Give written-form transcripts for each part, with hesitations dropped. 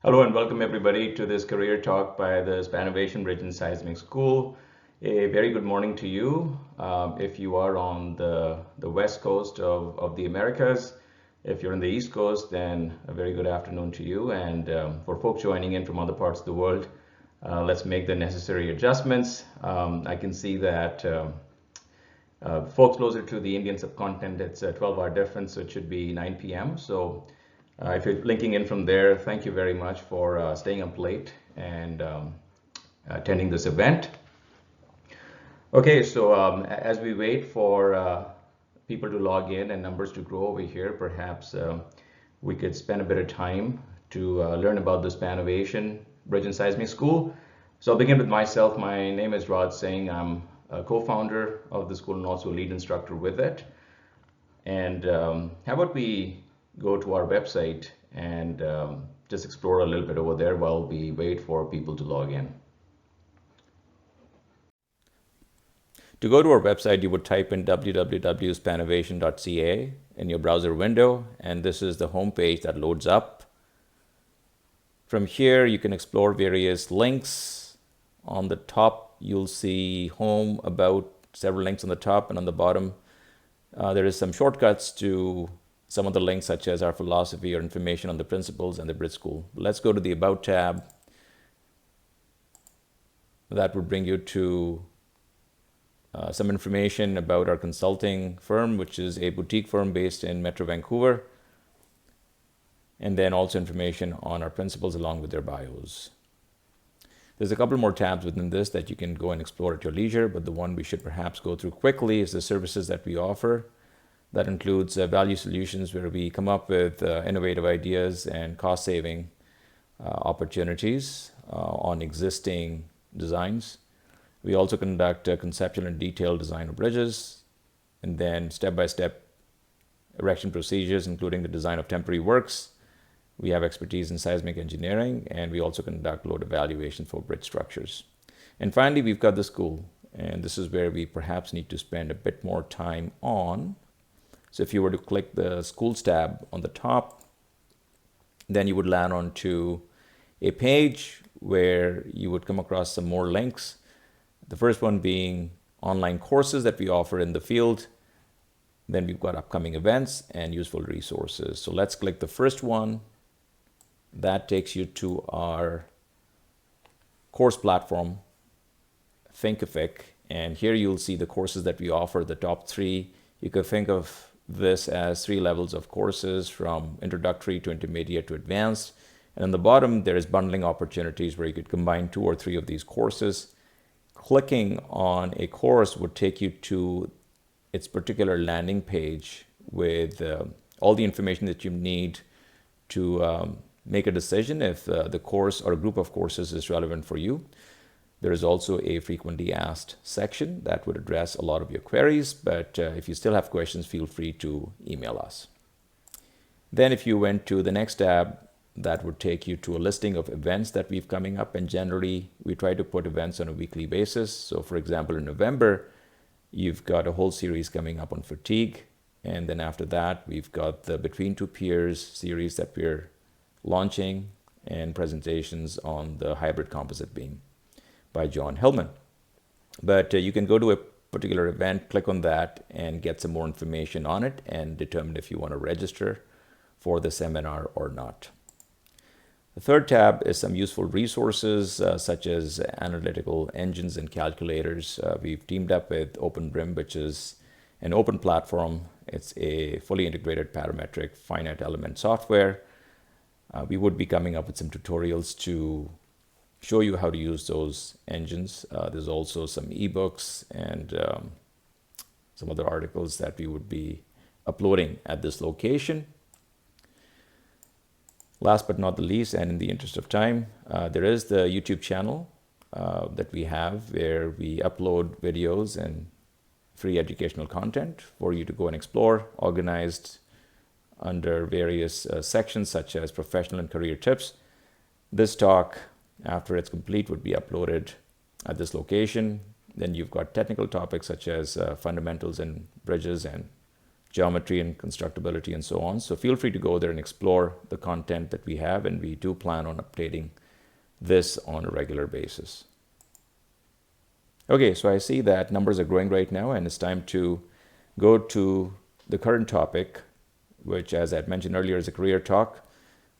Hello and welcome everybody to this career talk by the Spannovation Bridge and Seismic School. A very good morning to you if you are on the west coast of the Americas. If you're on the east coast, then a very good afternoon to you. And for folks joining in from other parts of the world, let's make the necessary adjustments. I can see that folks closer to the Indian subcontinent, it's a 12-hour difference, so it should be 9 p.m. So if you're linking in from there, thank you very much for staying up late and attending this event. Okay, so as we wait for people to log in and numbers to grow over here, perhaps we could spend a bit of time to learn about the Spannovation Bridge and Seismic School. So I'll begin with myself. My name is Raj Singh. I'm a co-founder of the school and also a lead instructor with it. And how about we go to our website and just explore a little bit over there while we wait for people to log in. To go to our website, you would type in www.spannovation.ca in your browser window, and this is the home page that loads up. From here, you can explore various links. On the top, you'll see home, about, several links on the top, and on the bottom, there is some shortcuts to some of the links, such as our philosophy or information on the principles and the Bridge School. Let's go to the About tab. That would bring you to some information about our consulting firm, which is a boutique firm based in Metro Vancouver, and then also information on our principals along with their bios. There's a couple more tabs within this that you can go and explore at your leisure, but the one we should perhaps go through quickly is the services that we offer. That includes value solutions, where we come up with innovative ideas and cost-saving opportunities on existing designs. We also conduct conceptual and detailed design of bridges, and then step-by-step erection procedures, including the design of temporary works. We have expertise in seismic engineering, and we also conduct load evaluation for bridge structures. And finally, we've got the school, and this is where we perhaps need to spend a bit more time on. So if you were to click the Schools tab on the top, then you would land onto a page where you would come across some more links. The first one being online courses that we offer in the field. Then we've got upcoming events and useful resources. So let's click the first one. That takes you to our course platform, Thinkific. And here you'll see the courses that we offer, the top 3. You could think of this as 3 levels of courses, from introductory to intermediate to advanced. And on the bottom, there is bundling opportunities where you could combine 2 or 3 of these courses. Clicking on a course would take you to its particular landing page with all the information that you need to make a decision if the course or a group of courses is relevant for you. There is also a frequently asked section that would address a lot of your queries, but if you still have questions, feel free to email us. Then if you went to the next tab, that would take you to a listing of events that we've coming up, and generally we try to put events on a weekly basis. So for example, in November, you've got a whole series coming up on fatigue, and then after that, we've got the Between Two Peers series that we're launching, and presentations on the hybrid composite beam by John Hillman. But you can go to a particular event, click on that, and get some more information on it and determine if you want to register for the seminar or not. The third tab is some useful resources such as analytical engines and calculators. We've teamed up with OpenBrim, which is an open platform. It's a fully integrated parametric finite element software. We would be coming up with some tutorials to show you how to use those engines. There's also some ebooks and some other articles that we would be uploading at this location. Last but not the least, and in the interest of time, there is the YouTube channel that we have, where we upload videos and free educational content for you to go and explore, organized under various sections such as professional and career tips. This talk, after it's complete, would be uploaded at this location. Then you've got technical topics such as fundamentals in bridges and geometry and constructability and so on. So feel free to go there and explore the content that we have, and we do plan on updating this on a regular basis. Okay, so I see that numbers are growing right now, and it's time to go to the current topic, which, as I had mentioned earlier, is a career talk,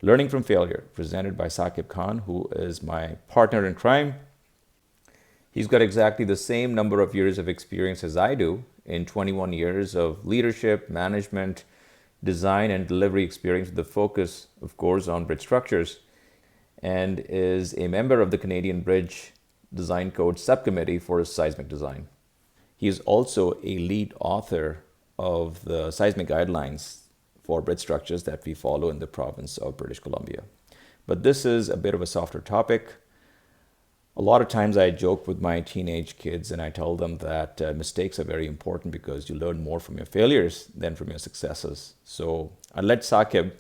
Learning from Failure, presented by Saqib Khan, who is my partner in crime. He's got exactly the same number of years of experience as I do, in 21 years of leadership, management, design, and delivery experience, with the focus, of course, on bridge structures, and is a member of the Canadian Bridge Design Code Subcommittee for Seismic Design. He is also a lead author of the seismic guidelines for bridge structures that we follow in the province of British Columbia. But this is a bit of a softer topic. A lot of times I joke with my teenage kids and I tell them that mistakes are very important because you learn more from your failures than from your successes. So I'll let Saqib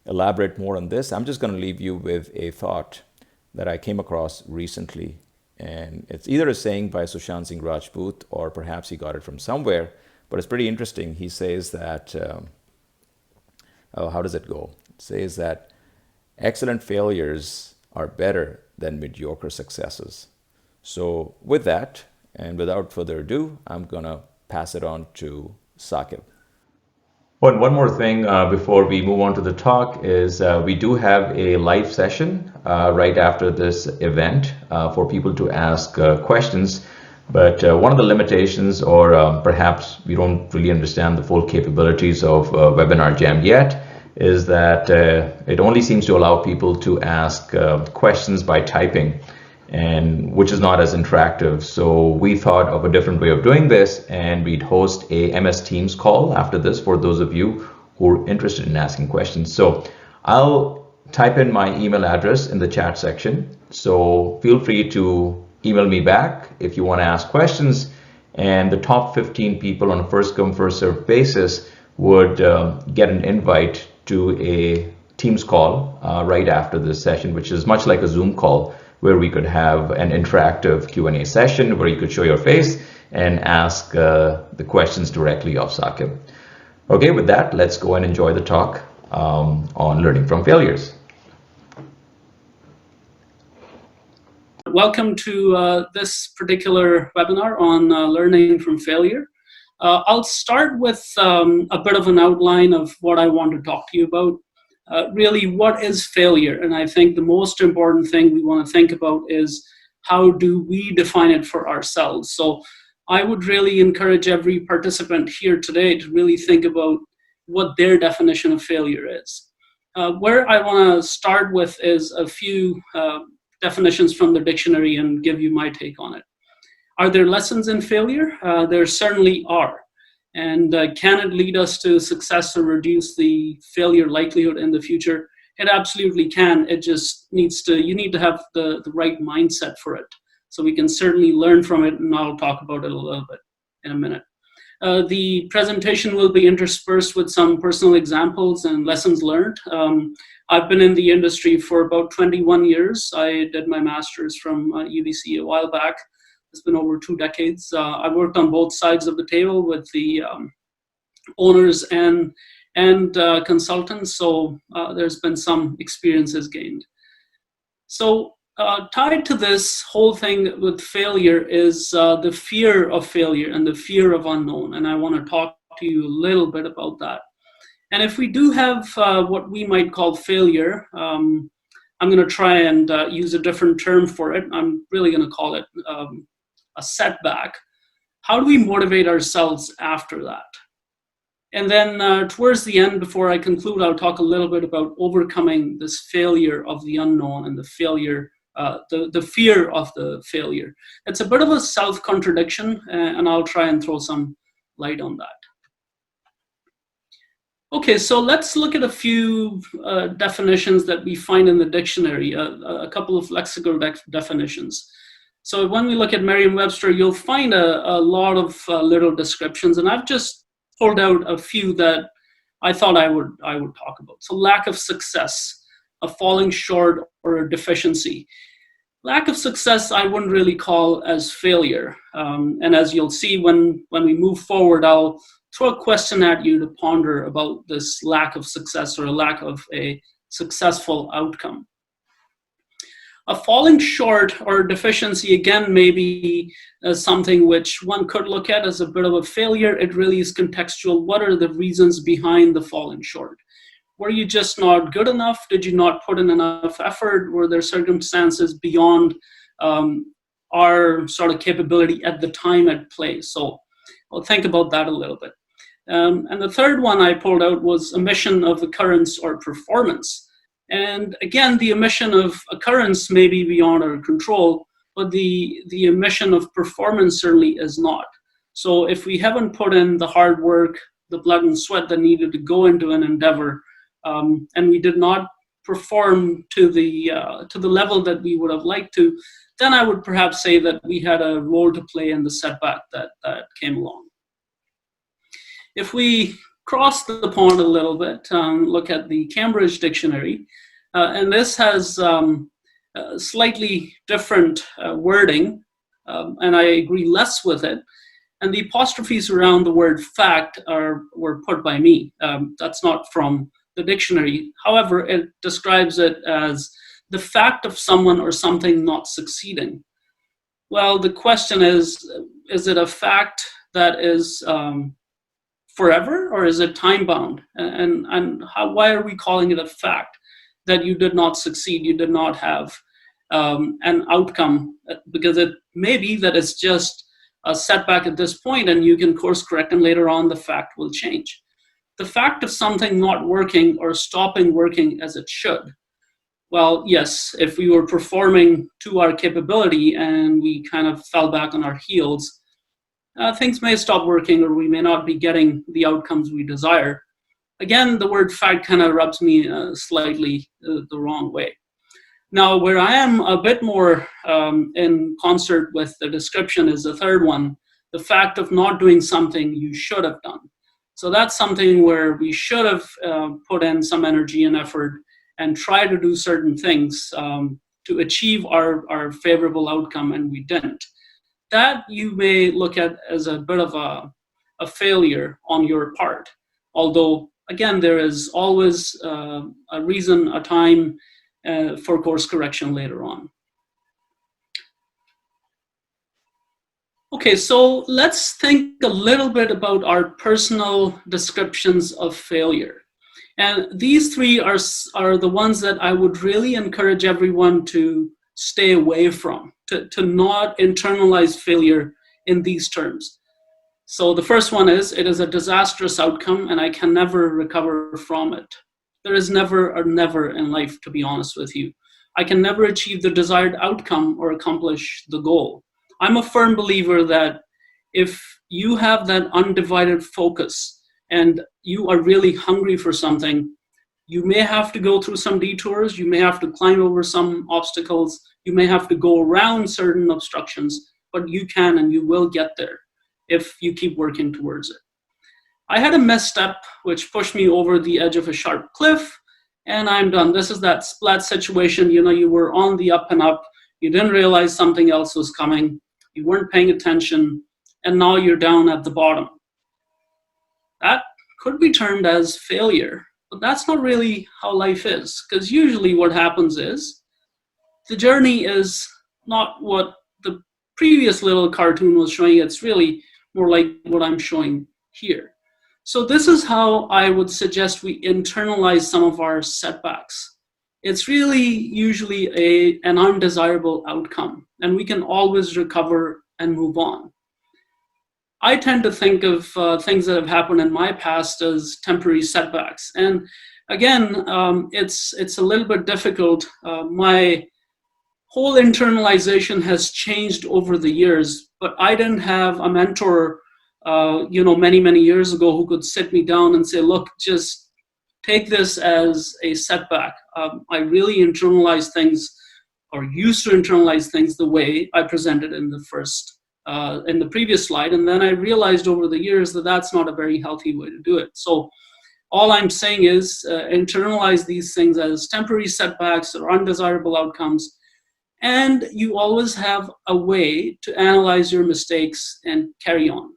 elaborate more on this. I'm just going to leave you with a thought that I came across recently. And it's either a saying by Sushant Singh Rajput, or perhaps he got it from somewhere, but it's pretty interesting. He says that, how does it go? It says that excellent failures are better than mediocre successes. So with that, and without further ado, I'm going to pass it on to Saqib. One more thing before we move on to the talk is we do have a live session right after this event for people to ask questions. But one of the limitations, or perhaps we don't really understand the full capabilities of Webinar Jam yet, is that it only seems to allow people to ask questions by typing, and which is not as interactive. So we thought of a different way of doing this, and we'd host a MS Teams call after this for those of you who are interested in asking questions. So I'll type in my email address in the chat section. So feel free to email me back if you want to ask questions, and the top 15 people on a first come first served basis would get an invite to a Teams call right after this session, which is much like a Zoom call, where we could have an interactive Q&A session where you could show your face and ask the questions directly of Saqib. Okay, with that, let's go and enjoy the talk on learning from failures. Welcome to this particular webinar on learning from failure. I'll start with a bit of an outline of what I want to talk to you about. Really, what is failure? And I think the most important thing we want to think about is how do we define it for ourselves? So I would really encourage every participant here today to really think about what their definition of failure is. Where I want to start with is a few definitions from the dictionary and give you my take on it. Are there lessons in failure? There certainly are. And can it lead us to success or reduce the failure likelihood in the future? It absolutely can. It just needs to, you need to have the right mindset for it. So we can certainly learn from it, and I'll talk about it a little bit in a minute. The presentation will be interspersed with some personal examples and lessons learned. I've been in the industry for about 21 years. I did my master's from UBC a while back. It's been over 2 decades. I worked on both sides of the table with the owners and consultants, so there's been some experiences gained. So tied to this whole thing with failure is the fear of failure and the fear of unknown, and I want to talk to you a little bit about that. And if we do have what we might call failure, I'm going to try and use a different term for it. I'm really going to call it a setback. How do we motivate ourselves after that? And then towards the end, before I conclude, I'll talk a little bit about overcoming this failure of the unknown and the failure, the fear of the failure. It's a bit of a self-contradiction, and I'll try and throw some light on that. Okay, so let's look at a few definitions that we find in the dictionary, a couple of lexical definitions. So when we look at Merriam Webster, you'll find a lot of little descriptions, and I've just pulled out a few that I thought I would talk about. So lack of success, a falling short, or a deficiency. Lack of success I wouldn't really call as failure, and as you'll see when we move forward, I'll throw a question at you to ponder about this lack of success or a lack of a successful outcome. A falling short or deficiency, again, may be something which one could look at as a bit of a failure. It really is contextual. What are the reasons behind the falling short? Were you just not good enough? Did you not put in enough effort? Were there circumstances beyond our sort of capability at the time at play? So I'll think about that a little bit. And the third one I pulled out was omission of occurrence or performance. And again, the omission of occurrence may be beyond our control, but the omission of performance certainly is not. So if we haven't put in the hard work, the blood and sweat that needed to go into an endeavor, and we did not perform to the level that we would have liked to, then I would perhaps say that we had a role to play in the setback that came along. If we cross the pond a little bit, look at the Cambridge Dictionary, and this has slightly different wording, and I agree less with it. And the apostrophes around the word fact were put by me. That's not from the dictionary. However, it describes it as the fact of someone or something not succeeding. Well, the question is it a fact that is forever, or is it time bound? And why are we calling it a fact that you did not succeed, you did not have an outcome? Because it may be that it's just a setback at this point and you can course correct, and later on the fact will change. The fact of something not working or stopping working as it should. Well, yes, if we were performing to our capability and we kind of fell back on our heels, things may stop working, or we may not be getting the outcomes we desire. Again, the word fact kind of rubs me slightly the wrong way. Now, where I am a bit more in concert with the description is the third one, the fact of not doing something you should have done. So that's something where we should have put in some energy and effort and try to do certain things to achieve our favorable outcome, and we didn't. That you may look at as a bit of a failure on your part. Although, again, there is always a reason, a time for course correction later on. Okay, so let's think a little bit about our personal descriptions of failure. And these three are the ones that I would really encourage everyone to stay away from, to not internalize failure in these terms. So the first one is, it is a disastrous outcome and I can never recover from it. There is never a never in life, to be honest with you. I can never achieve the desired outcome or accomplish the goal. I'm a firm believer that if you have that undivided focus and you are really hungry for something, you may have to go through some detours, you may have to climb over some obstacles, you may have to go around certain obstructions, but you can and you will get there if you keep working towards it. I had a misstep which pushed me over the edge of a sharp cliff, and I'm done. This is that splat situation. You were on the up and up, you didn't realize something else was coming, you weren't paying attention, and now you're down at the bottom. That could be termed as failure, but that's not really how life is, because usually what happens is the journey is not what the previous little cartoon was showing. It's really more like what I'm showing here. So this is how I would suggest we internalize some of our setbacks. It's really usually an undesirable outcome, and we can always recover and move on. I tend to think of things that have happened in my past as temporary setbacks. And again, it's a little bit difficult. My whole internalization has changed over the years, but I didn't have a mentor, many, many years ago who could sit me down and say, look, just take this as a setback. I really internalize things, or used to internalize things the way I presented in the previous slide. And then I realized over the years that that's not a very healthy way to do it. So all I'm saying is internalize these things as temporary setbacks or undesirable outcomes. And you always have a way to analyze your mistakes and carry on.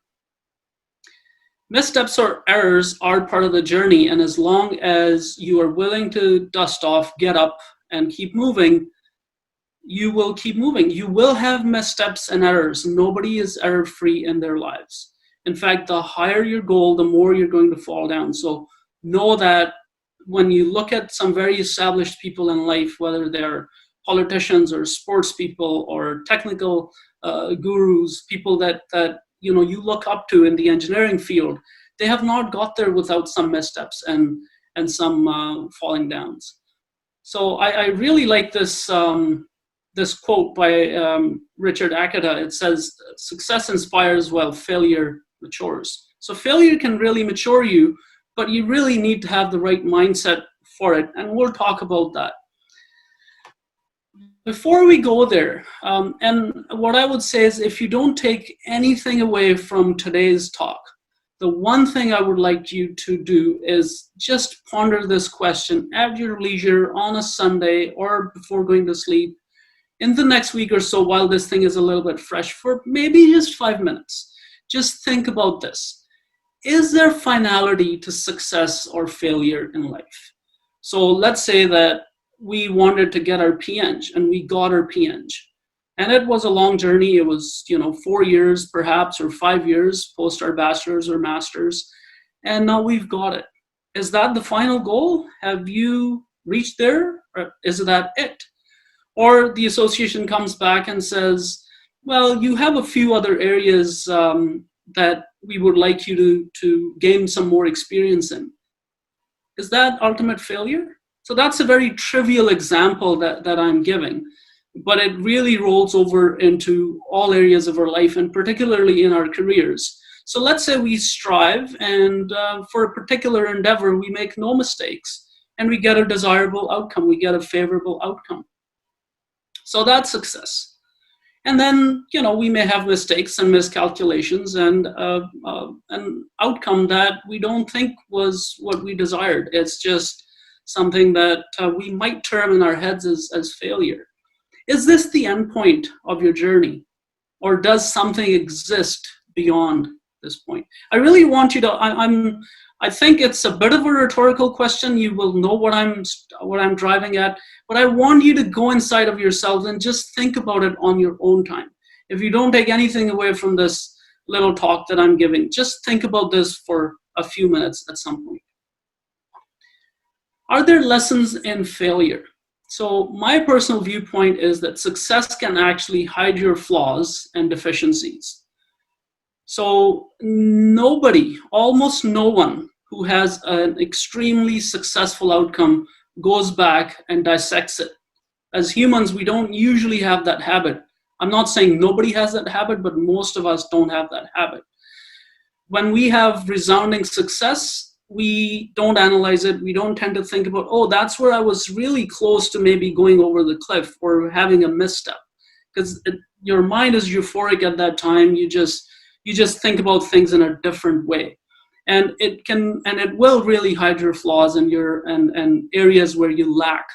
Missteps or errors are part of the journey, and as long as you are willing to dust off, get up, and keep moving, you will keep moving. You will have missteps and errors. Nobody is error-free in their lives. In fact, the higher your goal, the more you're going to fall down. So know that when you look at some very established people in life, whether they're politicians or sports people or technical gurus, people that you look up to in the engineering field, they have not got there without some missteps and some falling downs. So I really like this this quote by Richard Akita. It says, "Success inspires while failure matures." So failure can really mature you, but you really need to have the right mindset for it, and we'll talk about that. Before we go there, and what I would say is, if you don't take anything away from today's talk, the one thing I would like you to do is just ponder this question at your leisure on a Sunday or before going to sleep in the next week or so, while this thing is a little bit fresh, for maybe just 5 minutes. Just think about this. Is there finality to success or failure in life? So let's say that we wanted to get our PEng and we got our PEng. And it was a long journey. It was, 4 years perhaps, or 5 years post our bachelor's or master's. And now we've got it. Is that the final goal? Have you reached there? Or is that it? Or the association comes back and says, well, you have a few other areas that we would like you to gain some more experience in. Is that ultimate failure? So that's a very trivial example that I'm giving, but it really rolls over into all areas of our life, and particularly in our careers. So let's say we strive, and for a particular endeavor, we make no mistakes, and we get a desirable outcome, we get a favorable outcome. So that's success. And then, we may have mistakes and miscalculations and an outcome that we don't think was what we desired. It's just something that we might term in our heads as failure. Is this the end point of your journey? Or does something exist beyond this point? I really want you to, I think it's a bit of a rhetorical question. You will know what I'm driving at, but I want you to go inside of yourselves and just think about it on your own time. If you don't take anything away from this little talk that I'm giving, just think about this for a few minutes at some point. Are there lessons in failure? So my personal viewpoint is that success can actually hide your flaws and deficiencies. So nobody, almost no one who has an extremely successful outcome goes back and dissects it. As humans, we don't usually have that habit. I'm not saying nobody has that habit, but most of us don't have that habit. When we have resounding success, we don't analyze it. We don't tend to think about, oh, that's where I was really close to maybe going over the cliff or having a misstep. Because your mind is euphoric at that time. You just think about things in a different way. And it will really hide your flaws and and areas where you lack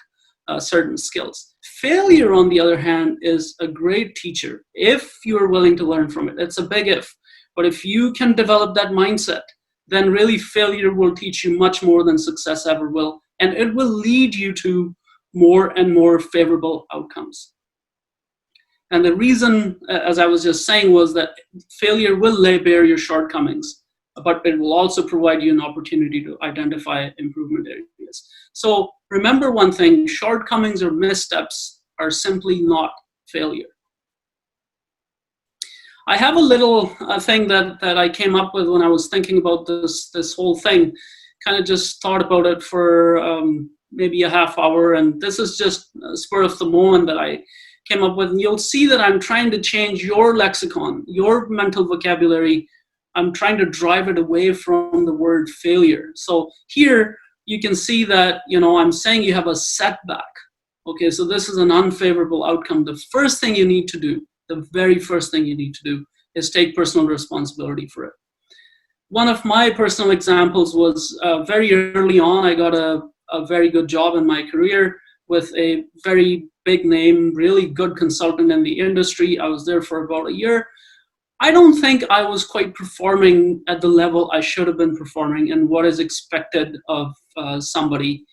certain skills. Failure, on the other hand, is a great teacher if you are willing to learn from it. It's a big if. But if you can develop that mindset, then really failure will teach you much more than success ever will. And it will lead you to more and more favorable outcomes. And the reason, as I was just saying, was that failure will lay bare your shortcomings, but it will also provide you an opportunity to identify improvement areas. So remember one thing, shortcomings or missteps are simply not failure. I have a little thing that I came up with when I was thinking about this whole thing. Kind of just thought about it for maybe a half hour, and this is just a spur of the moment that I came up with. And you'll see that I'm trying to change your lexicon, your mental vocabulary. I'm trying to drive it away from the word failure. So here you can see that, I'm saying you have a setback. Okay, so this is an unfavorable outcome. The first thing you need to do, the very first thing you need to do, is take personal responsibility for it. One of my personal examples was very early on, I got a very good job in my career with a very big name, really good consultant in the industry. I was there for about a year. I don't think I was quite performing at the level I should have been performing and what is expected of somebody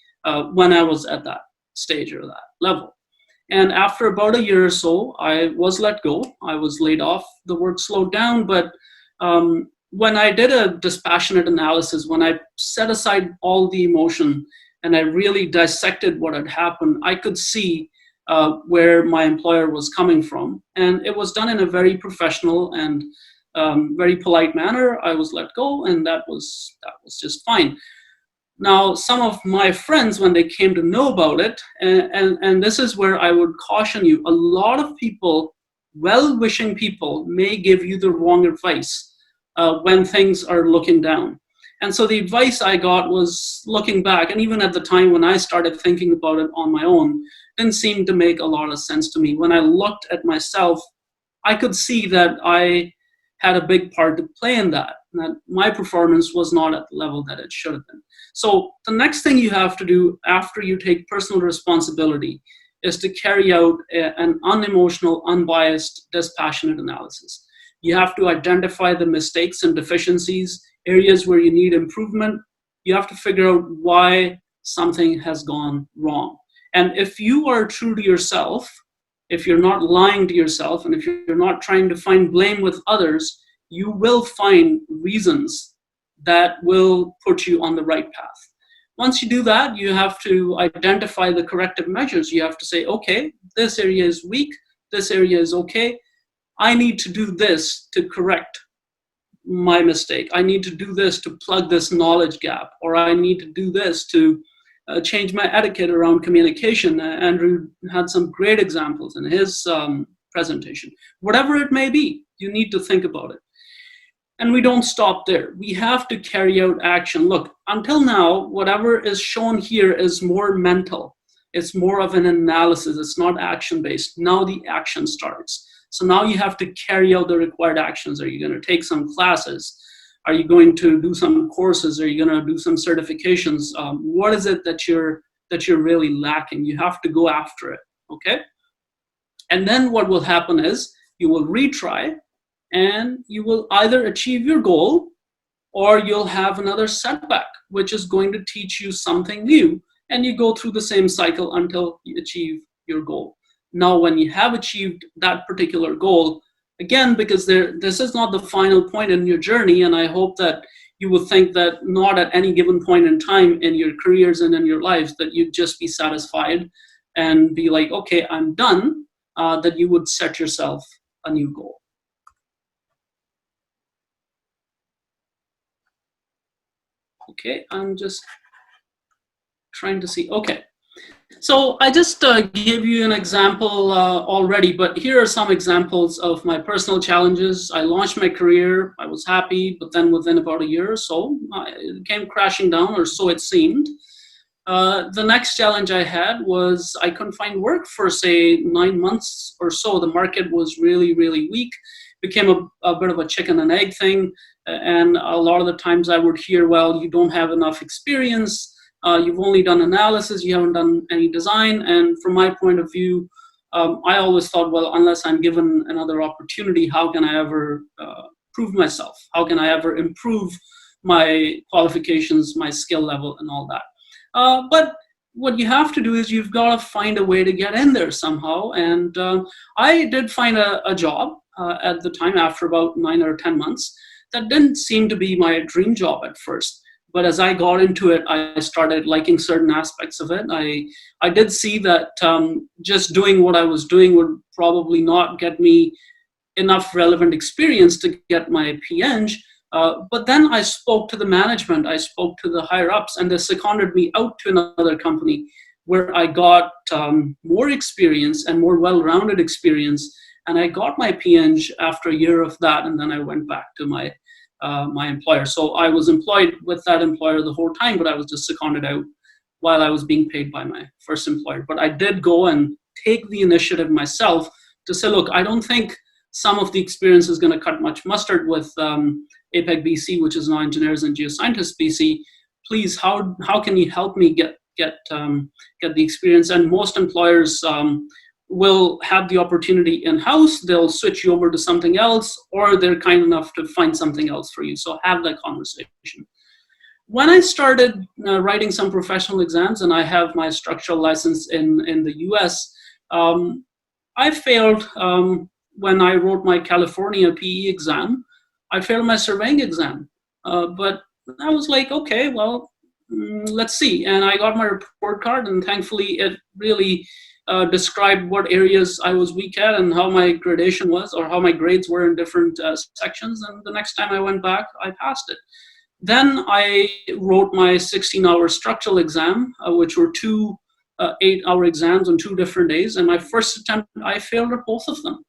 when I was at that stage or that level. And after about a year or so, I was let go. I was laid off. The work slowed down. But when I did a dispassionate analysis, when I set aside all the emotion and I really dissected what had happened, I could see where my employer was coming from. And it was done in a very professional and very polite manner. I was let go, and that was just fine. Now, some of my friends, when they came to know about it, and this is where I would caution you, a lot of people, well-wishing people, may give you the wrong advice when things are looking down. And so the advice I got was, looking back, and even at the time when I started thinking about it on my own, didn't seem to make a lot of sense to me. When I looked at myself, I could see that I had a big part to play in that, and that my performance was not at the level that it should have been. So the next thing you have to do after you take personal responsibility is to carry out an unemotional, unbiased, dispassionate analysis. You have to identify the mistakes and deficiencies, areas where you need improvement. You have to figure out why something has gone wrong. And if you are true to yourself, if you're not lying to yourself, and if you're not trying to find blame with others, you will find reasons that will put you on the right path. Once you do that, you have to identify the corrective measures. You have to say, okay, this area is weak, this area is okay. I need to do this to correct my mistake. I need to do this to plug this knowledge gap, or I need to do this to change my etiquette around communication. Andrew had some great examples in his presentation. Whatever it may be, you need to think about it. And we don't stop there. We have to carry out action. Look, until now, whatever is shown here is more mental. It's more of an analysis. It's not action-based. Now the action starts. So now you have to carry out the required actions. Are you going to take some classes? Are you going to do some courses? Are you going to do some certifications? What is it that you're really lacking? You have to go after it, okay? And then what will happen is you will retry, and you will either achieve your goal or you'll have another setback, which is going to teach you something new. And you go through the same cycle until you achieve your goal. Now, when you have achieved that particular goal, again, because this is not the final point in your journey, and I hope that you will think that not at any given point in time in your careers and in your lives that you'd just be satisfied and be like, okay, I'm done, that you would set yourself a new goal. Okay, I'm just trying to see. Okay, so I just gave you an example already, but here are some examples of my personal challenges. I launched my career, I was happy, but then within about a year or so, it came crashing down, or so it seemed. The next challenge I had was I couldn't find work for, say, 9 months or so. The market was really, really weak. Became a bit of a chicken and egg thing. And a lot of the times I would hear, well, you don't have enough experience. You've only done analysis. You haven't done any design. And from my point of view, I always thought, well, unless I'm given another opportunity, how can I ever prove myself? How can I ever improve my qualifications, my skill level, and all that? But what you have to do is you've got to find a way to get in there somehow. And I did find a job at the time after about 9 or 10 months. That didn't seem to be my dream job at first. But as I got into it, I started liking certain aspects of it. I did see that just doing what I was doing would probably not get me enough relevant experience to get my Peng. But then I spoke to the management, I spoke to the higher ups, and they seconded me out to another company where I got more experience and more well-rounded experience. And I got my Peng after a year of that, and then I went back to my employer. So I was employed with that employer the whole time, but I was just seconded out while I was being paid by my first employer. But I did go and take the initiative myself to say, look, I don't think some of the experience is going to cut much mustard with APEC BC, which is now Engineers and Geoscientists BC. Please, how can you help me get the experience? And most employers will have the opportunity in-house, they'll switch you over to something else, or they're kind enough to find something else for you. So have that conversation. When I started writing some professional exams, and I have my structural license in the US, I failed when I wrote my California PE exam. I failed my surveying exam. But I was like, okay, well, let's see. And I got my report card, and thankfully it really described what areas I was weak at and how my gradation was, or how my grades were in different sections. And the next time I went back, I passed it. Then I wrote my 16-hour structural exam, which were two 8-hour exams on 2 different days. And my first attempt, I failed at both of them.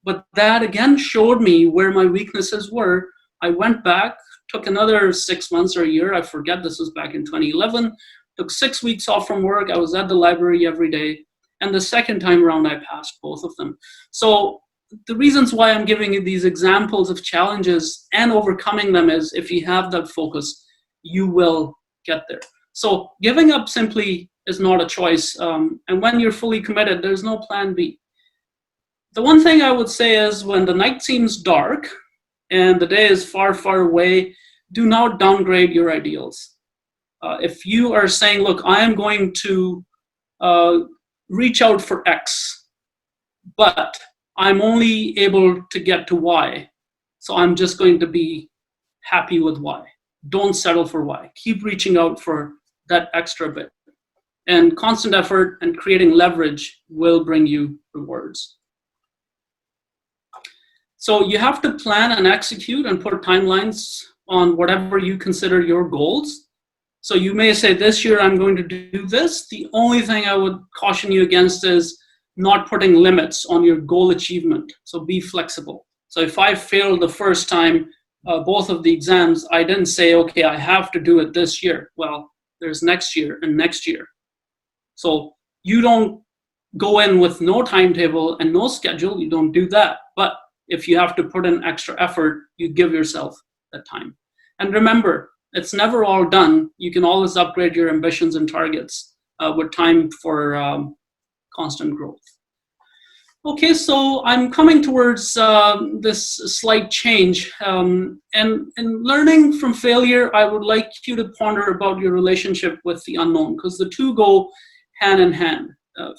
But that again showed me where my weaknesses were. I went back, took another 6 months or a year. I forget, this was back in 2011. Took 6 weeks off from work. I was at the library every day. And the second time around, I passed both of them. So the reasons why I'm giving you these examples of challenges and overcoming them is, if you have that focus, you will get there. So giving up simply is not a choice. And when you're fully committed, there's no plan B. The one thing I would say is, when the night seems dark and the day is far, far away, do not downgrade your ideals. If you are saying, look, I am going to reach out for X, but I'm only able to get to Y, so I'm just going to be happy with Y. Don't settle for Y. Keep reaching out for that extra bit. And constant effort and creating leverage will bring you rewards. So you have to plan and execute and put timelines on whatever you consider your goals. So you may say, this year I'm going to do this. The only thing I would caution you against is not putting limits on your goal achievement. So be flexible. So if I failed the first time, both of the exams, I didn't say, okay, I have to do it this year. Well, there's next year and next year. So you don't go in with no timetable and no schedule. You don't do that. But if you have to put in extra effort, you give yourself that time. And remember, it's never all done. You can always upgrade your ambitions and targets with time for constant growth. Okay, so I'm coming towards this slight change. And in learning from failure, I would like you to ponder about your relationship with the unknown, because the two go hand in hand.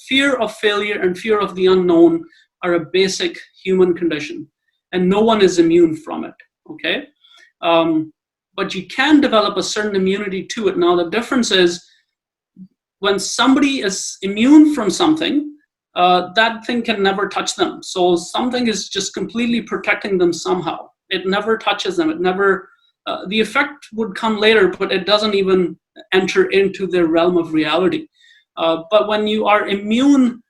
Fear of failure and fear of the unknown are a basic human condition, and no one is immune from it, okay? But you can develop a certain immunity to it. Now, the difference is, when somebody is immune from something, that thing can never touch them. So something is just completely protecting them somehow. It never touches them. It never, the effect would come later, but it doesn't even enter into their realm of reality. But when you are immune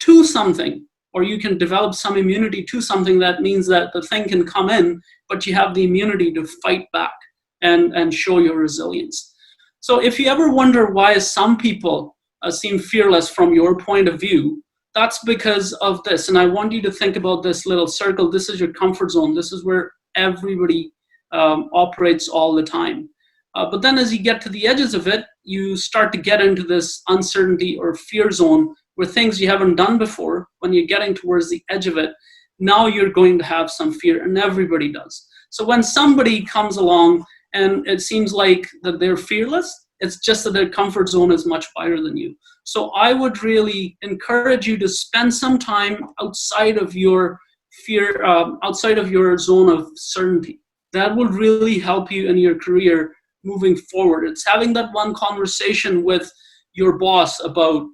to something, or you can develop some immunity to something, that means that the thing can come in, but you have the immunity to fight back and show your resilience. So if you ever wonder why some people seem fearless from your point of view, that's because of this. And I want you to think about this little circle. This is your comfort zone. This is where everybody operates all the time. But then as you get to the edges of it, you start to get into this uncertainty or fear zone, where things you haven't done before, when you're getting towards the edge of it, now you're going to have some fear, and everybody does. So when somebody comes along and it seems like that they're fearless, it's just that their comfort zone is much wider than you. So I would really encourage you to spend some time outside of your fear, outside of your zone of certainty. That would really help you in your career moving forward. It's having that one conversation with your boss about,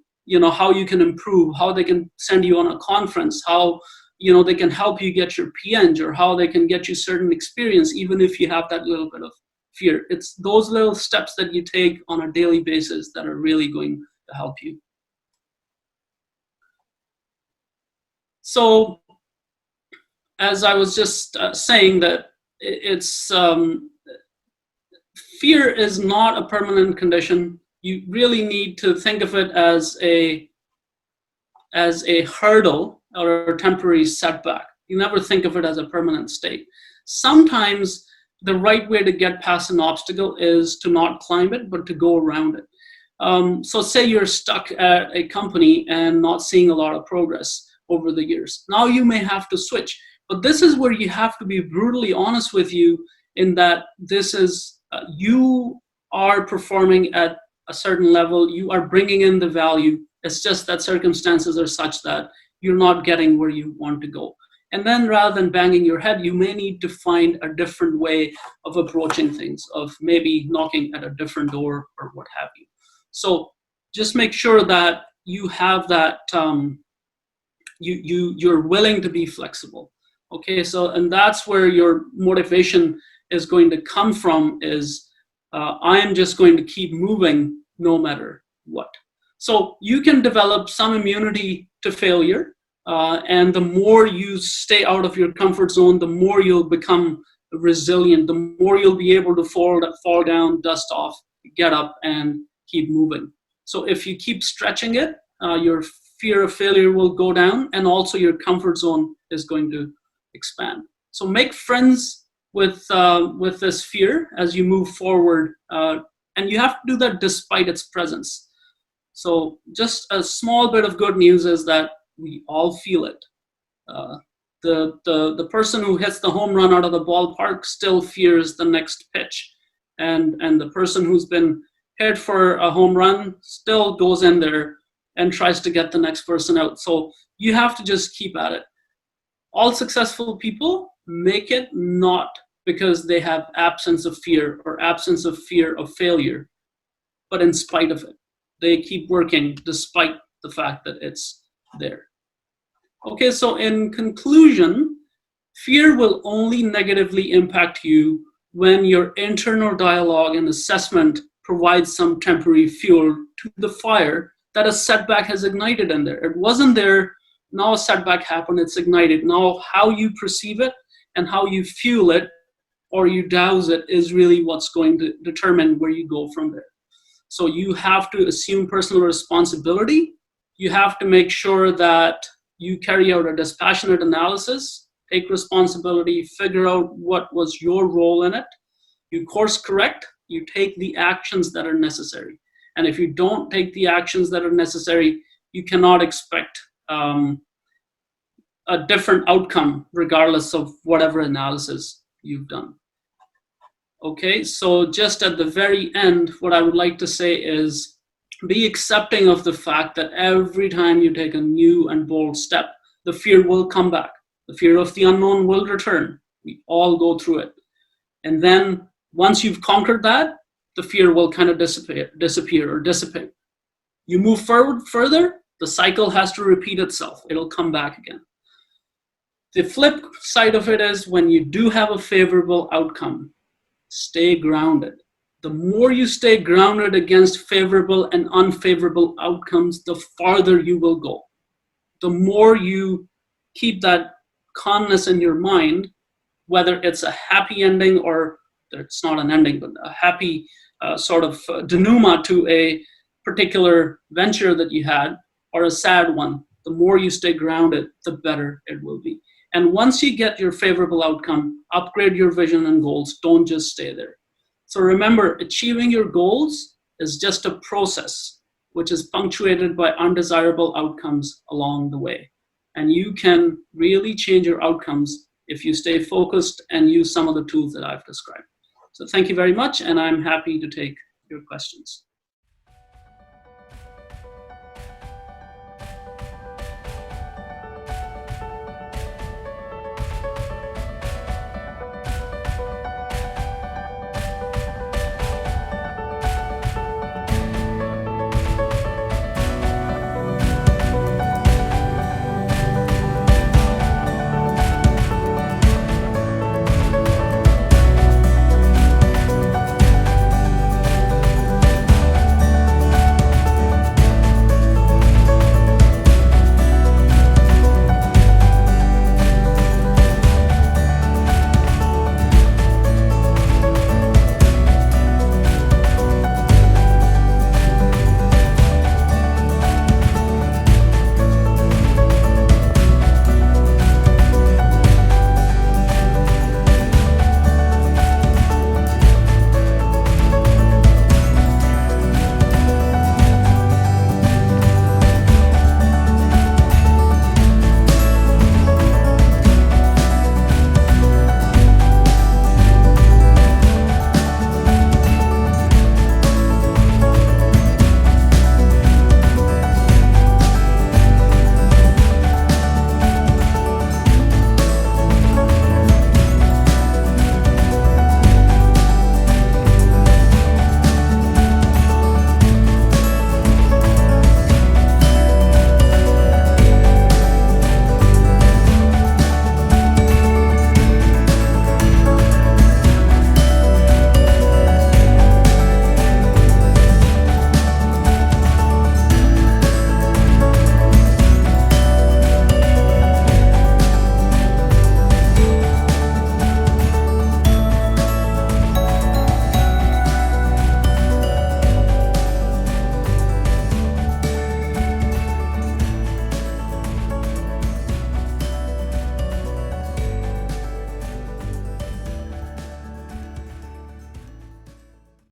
how you can improve, how they can send you on a conference, how, they can help you get your PNG, or how they can get you certain experience, even if you have that little bit of fear. It's those little steps that you take on a daily basis that are really going to help you. So, as I was just saying, that it's fear is not a permanent condition. You really need to think of it as a hurdle or a temporary setback. You never think of it as a permanent state. Sometimes the right way to get past an obstacle is to not climb it, but to go around it. So say you're stuck at a company and not seeing a lot of progress over the years. Now you may have to switch. But this is where you have to be brutally honest with you, in that this is, you are performing at a certain level, you are bringing in the value. It's just that circumstances are such that you're not getting where you want to go. And then rather than banging your head, you may need to find a different way of approaching things, of maybe knocking at a different door or what have you. So just make sure that you have that, you're willing to be flexible. Okay, so, and that's where your motivation is going to come from, is I am just going to keep moving no matter what. So you can develop some immunity to failure, and the more you stay out of your comfort zone, the more you'll become resilient, the more you'll be able to fall down, dust off, get up, and keep moving. So if you keep stretching it, your fear of failure will go down, and also your comfort zone is going to expand. So make friends with this fear as you move forward, and you have to do that despite its presence. So just a small bit of good news is that we all feel it. The person who hits the home run out of the ballpark still fears the next pitch, and the person who's been hit for a home run still goes in there and tries to get the next person out. So you have to just keep at it. All successful people make it not because they have absence of fear or absence of fear of failure, but in spite of it. They keep working despite the fact that it's there. Okay, so in conclusion, fear will only negatively impact you when your internal dialogue and assessment provides some temporary fuel to the fire that a setback has ignited in there. It wasn't there, now a setback happened, it's ignited. Now how you perceive it and how you fuel it or you douse it is really what's going to determine where you go from there. So you have to assume personal responsibility. You have to make sure that you carry out a dispassionate analysis, take responsibility, figure out what was your role in it. You course correct, you take the actions that are necessary. And if you don't take the actions that are necessary, you cannot expect a different outcome regardless of whatever analysis you've done. Okay, so just at the very end, what I would like to say is be accepting of the fact that every time you take a new and bold step, the fear will come back. The fear of the unknown will return. We all go through it. And then once you've conquered that, the fear will kind of disappear or dissipate. You move forward further, the cycle has to repeat itself. It'll come back again. The flip side of it is when you do have a favorable outcome, stay grounded. The more you stay grounded against favorable and unfavorable outcomes, the farther you will go. The more you keep that calmness in your mind, whether it's a happy ending or it's not an ending, but a happy sort of denouement to a particular venture that you had, or a sad one, the more you stay grounded, the better it will be. And once you get your favorable outcome, upgrade your vision and goals. Don't just stay there. So remember, achieving your goals is just a process which is punctuated by undesirable outcomes along the way. And you can really change your outcomes if you stay focused and use some of the tools that I've described. So thank you very much, and I'm happy to take your questions.